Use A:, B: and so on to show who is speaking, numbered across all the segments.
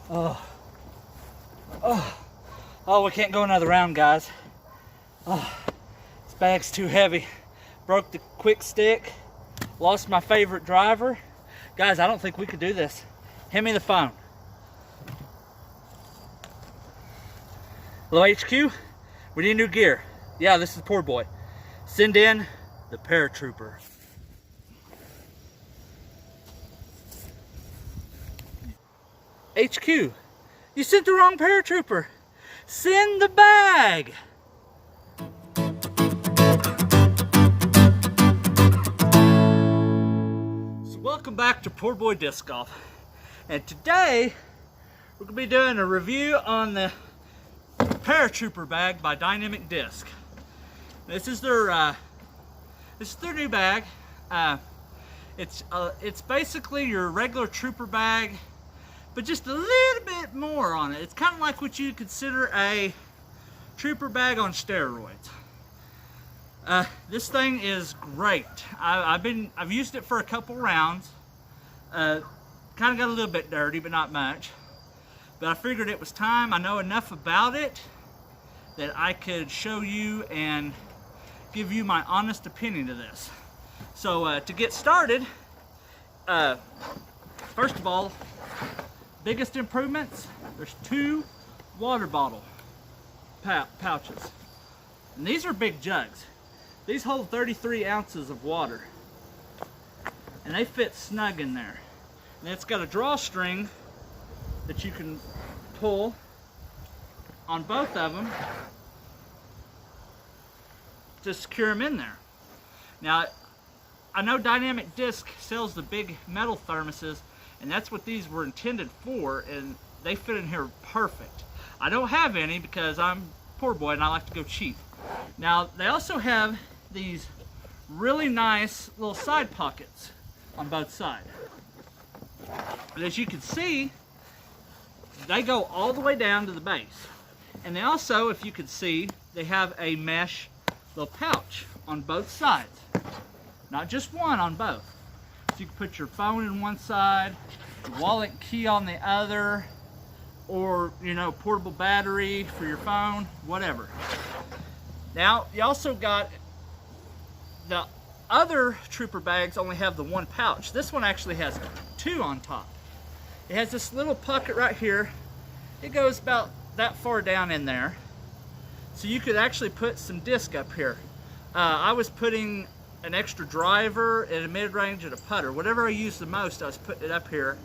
A: Oh, we can't go another round, guys. Oh, this bag's too heavy. Broke the quick stick. Lost my favorite driver. Guys, I don't think we could do this. Hand me the phone. Hello, HQ? We need new gear. Yeah, this is Poor Boy. Send in the Paratrooper. HQ, you sent the wrong Paratrooper. Send the bag. So welcome back to Poor Boy Disc Golf. And today, we're gonna be doing a review on the Paratrooper Bag by Dynamic Disc. This is their new bag. It's basically your regular trooper bag, but just a little bit more on it. It's kind of like what you consider a trooper bag on steroids. This thing is great. I've used it for a couple rounds. Kind of got a little bit dirty, but not much. But I figured it was time. I know enough about it that I could show you and give you my honest opinion of this. So to get started, first of all, biggest improvements, there's 2 water bottle pouches. And these are big jugs. These hold 33 ounces of water. And they fit snug in there. And it's got a drawstring that you can pull on both of them to secure them in there. Now, I know Dynamic Disc sells the big metal thermoses, and that's what these were intended for, and they fit in here perfect. I don't have any because I'm Poor Boy and I like to go cheap. Now, they also have these really nice little side pockets on both sides. And as you can see, they go all the way down to the base. And they also, if you can see, they have a mesh little pouch on both sides. Not just one, on both. So you can put your phone in one side, your wallet and key on the other, or, you know, portable battery for your phone, whatever. Now, you also got the other trooper bags only have the 1 pouch. This one actually has 2 on top. It has this little pocket right here. It goes about that far down in there. So you could actually put some disc up here. I was putting an extra driver and a mid-range and a putter. Whatever I used the most, I was putting it up here.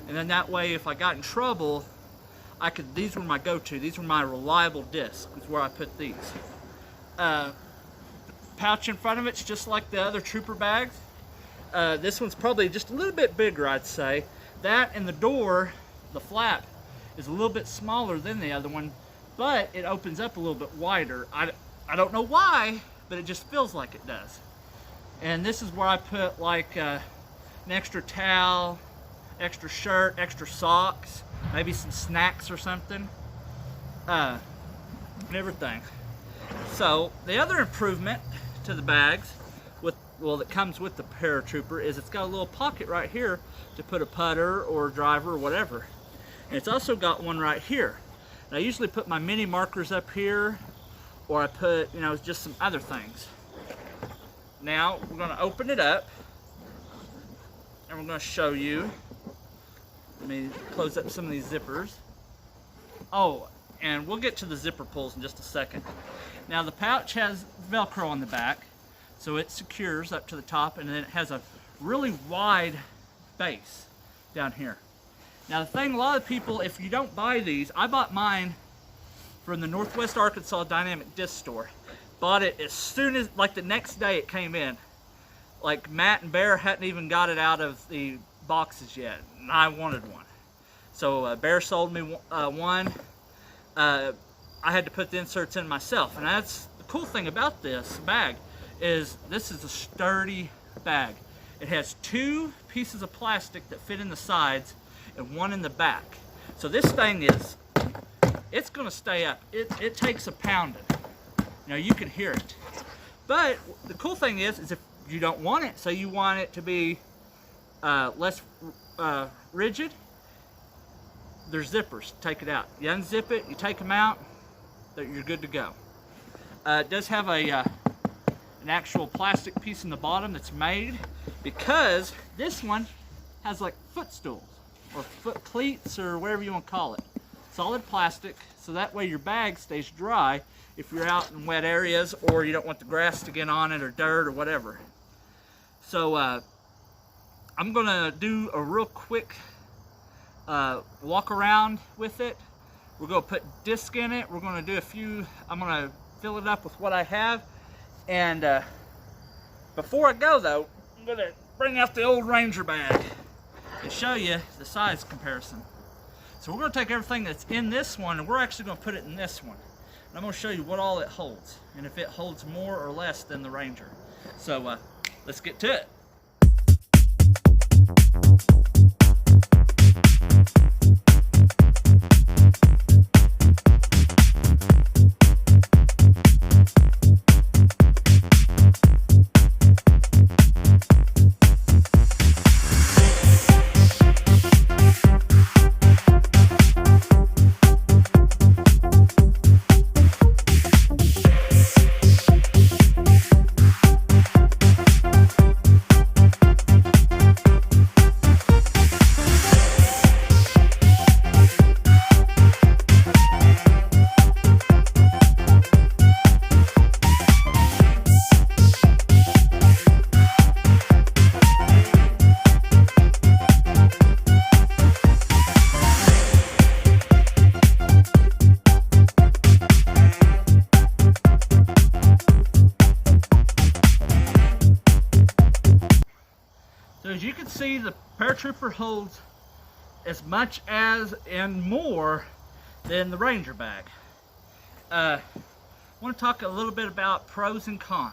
A: And then that way, if I got in trouble, these were my go-to. These were my reliable discs, is where I put these. Pouch in front of it's just like the other trooper bags. This one's probably just a little bit bigger, I'd say. That and the door, the flap, is a little bit smaller than the other one, but it opens up a little bit wider. I don't know why, but it just feels like it does. And this is where I put like an extra towel, extra shirt, extra socks, maybe some snacks or something, and everything. So the other improvement to the bags, that comes with the Paratrooper, is it's got a little pocket right here to put a putter or a driver or whatever. And it's also got one right here. And I usually put my mini markers up here, or I put, you know, just some other things. Now we're going to open it up and we're going to show you. Let me close up some of these zippers. Oh, and we'll get to the zipper pulls in just a second. Now the pouch has Velcro on the back, so it secures up to the top, and then it has a really wide base down here. Now the thing, a lot of people, if you don't buy these, I bought mine from the Northwest Arkansas Dynamic Disc store. Bought it as soon as, like the next day it came in. Like Matt and Bear hadn't even got it out of the boxes yet, and I wanted one. So Bear sold me one. I had to put the inserts in myself, and that's the cool thing about this bag, is this is a sturdy bag. It has 2 pieces of plastic that fit in the sides and 1 in the back. So this thing is, it's gonna stay up. It takes a pounding. You know, you can hear it. But the cool thing is if you don't want it, so you want it to be less rigid, there's zippers. Take it out. You unzip it, you take them out, you're good to go. It does have an actual plastic piece in the bottom that's made because this one has like footstools or foot cleats or whatever you want to call it. Solid plastic, so that way your bag stays dry if you're out in wet areas or you don't want the grass to get on it or dirt or whatever. So I'm gonna do a real quick walk around with it. We're gonna put disc in it. We're gonna do a few, I'm gonna fill it up with what I have. And before I go though, I'm gonna bring out the old Ranger bag and show you the size comparison. So we're gonna take everything that's in this one and we're actually gonna put it in this one. And I'm gonna show you what all it holds and if it holds more or less than the Ranger. So let's get to it. So as you can see, the Paratrooper holds as much as and more than the Ranger bag. I want to talk a little bit about pros and cons.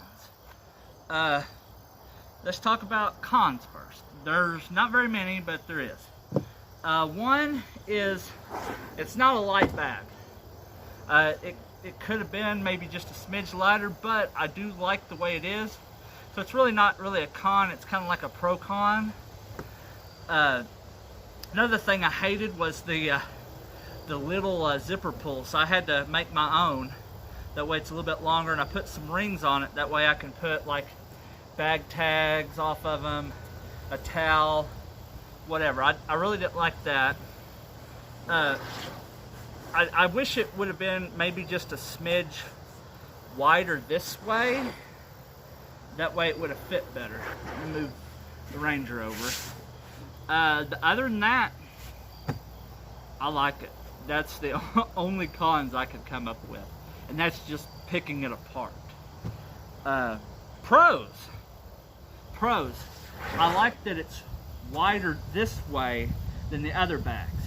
A: Let's talk about cons first. There's not very many, but there is. One is it's not a light bag. It could have been maybe just a smidge lighter, but I do like the way it is. So it's really not really a con, it's kind of like a pro-con. Another thing I hated was the little zipper pull, so I had to make my own. That way it's a little bit longer, and I put some rings on it. That way I can put like bag tags off of them, a towel, whatever. I really didn't like that. I wish it would have been maybe just a smidge wider this way. That way it would have fit better. Let me move the Ranger over. Other than that, I like it. That's the only cons I could come up with. And that's just picking it apart. Pros. I like that it's wider this way than the other bags.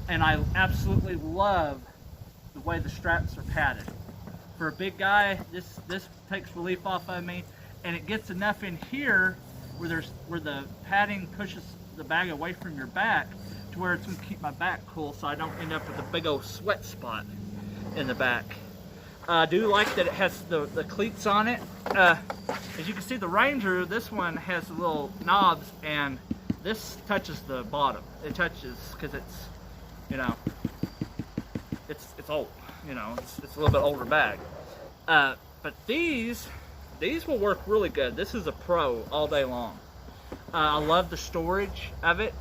A: And I absolutely love the way the straps are padded. For a big guy, this takes relief off of me. And it gets enough in here where the padding pushes the bag away from your back to where it's going to keep my back cool so I don't end up with a big old sweat spot in the back. I do like that it has the cleats on it. As you can see, the Ranger, this one has the little knobs and this touches the bottom. It touches because it's, you know, it's old, you know, it's a little bit older bag. But these will work really good. This is a pro all day long. I love the storage of it.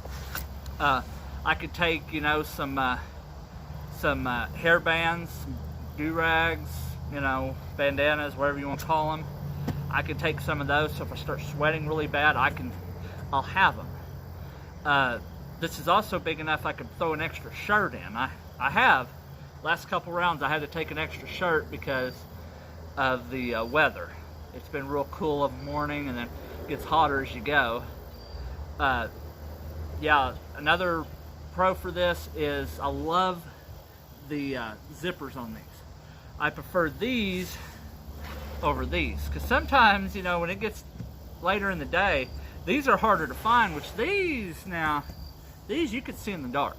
A: I could take, you know, some hair bands, some do-rags, you know, bandanas, whatever you want to call them. I could take some of those, so if I start sweating really bad, I'll have them. This is also big enough I could throw an extra shirt in. I have. Last couple rounds I had to take an extra shirt because of the weather. It's been real cool of the morning and then it gets hotter as you go. Yeah, another pro for this is I love the zippers on these. I prefer these over these because sometimes, you know, when it gets later in the day, these are harder to find, which these you could see in the dark,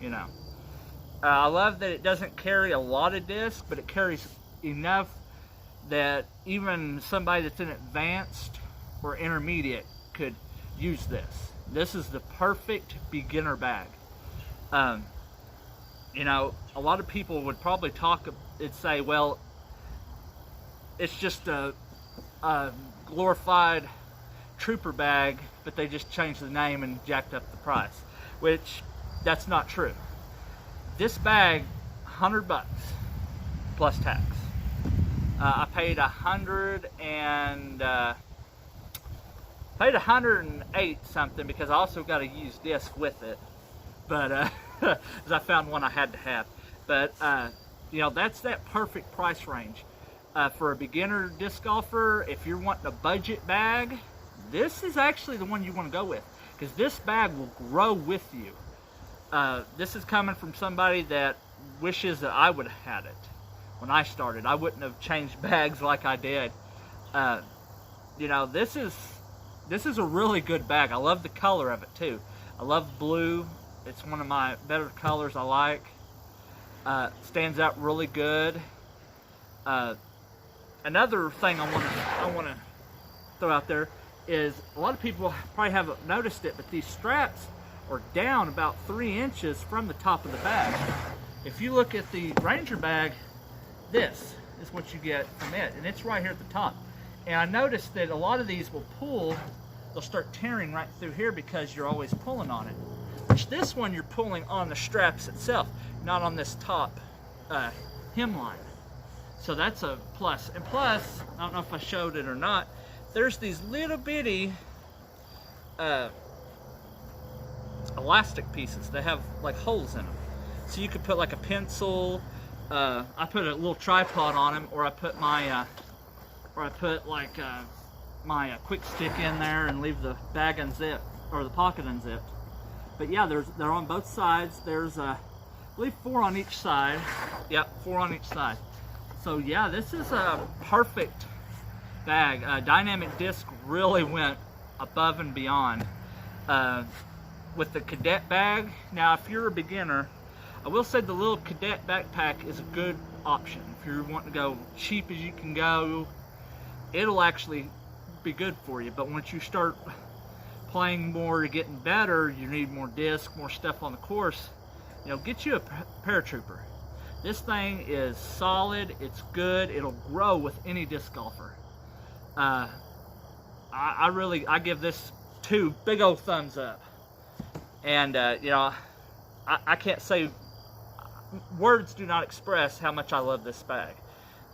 A: you know. I love that it doesn't carry a lot of disc, but it carries enough that even somebody that's in advanced or intermediate could use this. This is the perfect beginner bag. You know, a lot of people would probably talk and say, well, it's just a glorified Trooper bag, but they just changed the name and jacked up the price, which that's not true. This bag, $100 plus tax. I paid paid 108 something because I also got a used disc with it, but because I found one I had to have. But you know, that's that perfect price range for a beginner disc golfer. If you're wanting a budget bag, this is actually the one you want to go with, because this bag will grow with you. This is coming from somebody that wishes that I would have had it when I started. I wouldn't have changed bags like I did. You know, this is a really good bag. I love the color of it too. I love blue. It's one of my better colors I like. Stands out really good. Another thing I want to throw out there is, a lot of people probably haven't noticed it, but these straps are down about 3 inches from the top of the bag. If you look at the Ranger bag, this is what you get from it, and it's right here at the top. And I noticed that a lot of these will pull, they'll start tearing right through here because you're always pulling on it. Which this one, you're pulling on the straps itself, not on this top hemline. So that's a plus. And plus, I don't know if I showed it or not, there's these little bitty elastic pieces. They have like holes in them. So you could put like a pencil, I put a little tripod on them, or I put my my quick stick in there and leave the bag unzipped, or the pocket unzipped. But yeah, they're on both sides. There's I believe 4 on each side. Yep, 4 on each side. So yeah, this is a perfect bag. Dynamic Disc really went above and beyond with the Cadet bag. Now, if you're a beginner, I will say the little Cadet backpack is a good option. If you're wanting to go cheap as you can go, it'll actually be good for you. But once you start playing more, getting better, you need more disc, more stuff on the course, you know, get you a Paratrooper. This thing is solid, it's good, it'll grow with any disc golfer. I give this 2 big old thumbs up. And you know, I can't say, words do not express how much I love this bag.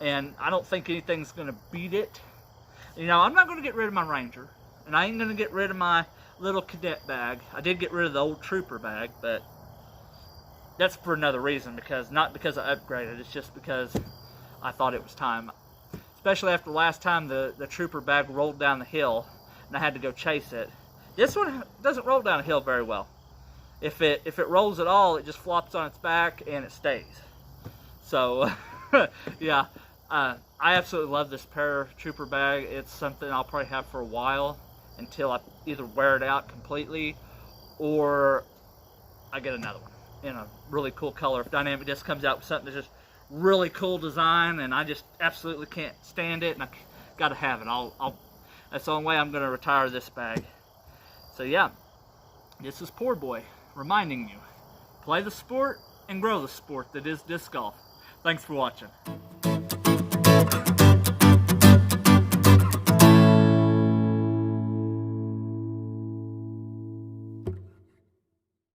A: And I don't think anything's gonna beat it. You know, I'm not gonna get rid of my Ranger, and I ain't gonna get rid of my little Cadet bag. I did get rid of the old Trooper bag, but that's for another reason, not because I upgraded, it's just because I thought it was time. Especially after last time the Trooper bag rolled down the hill and I had to go chase it. This one doesn't roll down a hill very well. If it rolls at all, it just flops on its back and it stays. So yeah, I absolutely love this Paratrooper bag. It's something I'll probably have for a while until I either wear it out completely or I get another one in a really cool color. If Dynamic Disc comes out with something that's just really cool design and I just absolutely can't stand it and I gotta have it, that's the only way I'm gonna retire this bag. So yeah, this is Poor Boy reminding you, play the sport and grow the sport that is disc golf. Thanks for watching.